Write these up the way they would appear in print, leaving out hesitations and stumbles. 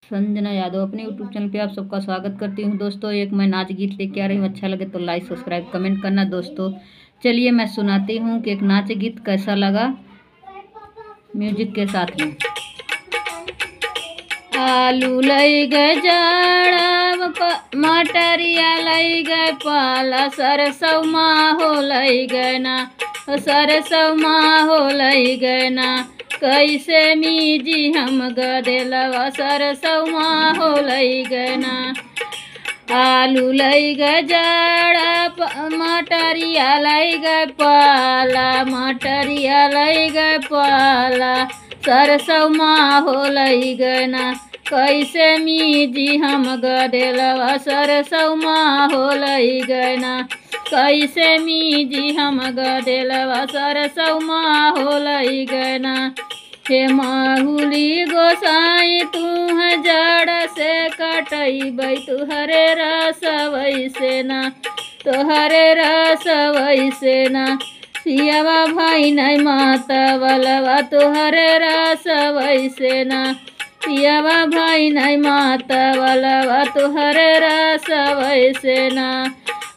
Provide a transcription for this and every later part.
संजना यादव अपने YouTube channel पे आप सबका स्वागत करती हूँ। दोस्तों एक मैं नाच गीत लेके आ रही हूँ, अच्छा लगे तो लाइक सब्सक्राइब कमेंट करना। दोस्तों चलिए मैं सुनाती हूँ कि एक नाच गीत कैसा लगा म्यूजिक के साथ में। आलू लई गए जाड़ा मटरिया लई गए पाला सरसों हो लई गए ना, सरसों हो लई गए ना। कैसे मीजी हम गदेलवा सरसों हो लई गए ना। आलू लई गए जाड़ा मटरिया लई गए पाला, मटरिया लई गए पाला सरसों हो लई गए ना। कैसे मीजी हम गदेलवा सरसों हो लई गए ना। कैसे मीजी हम गदेलवा सरसों हो लई गए ना। हे माहुली गोसाई तू जड़ से कटैबै तुहरे रस वैसे ना, तुहरे रस वैसे ना। सियावा भाई नहीं माता बलवा तुहरे रस वैसे ना, पियावा भाई नहीं माता बलवा तुहरे रस वैसे ना।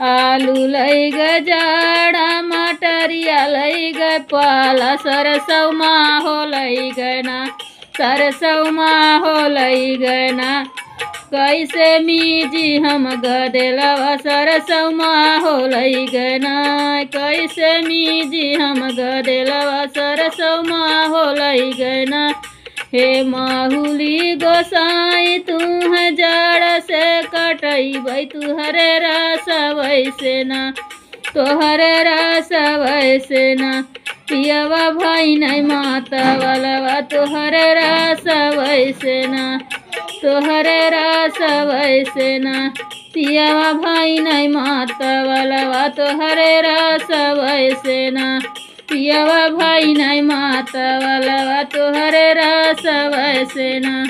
आलू लई गए जाड़ा मटरिया लई गए पाला सरसों हो लई गए ना, सरसों हो लई गए ना। कैसे मीजी हम गदेलवा सरसों हो लई गए ना। कैसे मीजी हम गदेलवा सरसों हो लई गए ना। हे माहुली गोसाई तू जड़ से कटैबै तुहरे रस वैसे ना, तोहरे रस वैसे ना। पियावा भाई नहीं माता बलवा तुहरे रस वैसे ना, तोहरे रस वैसे ना। पियावा भाई नहीं माता बलवा तुहरे रस वैसे ना। पियावा भाई नहीं माता बलवा तुहरे रस वैसे ना।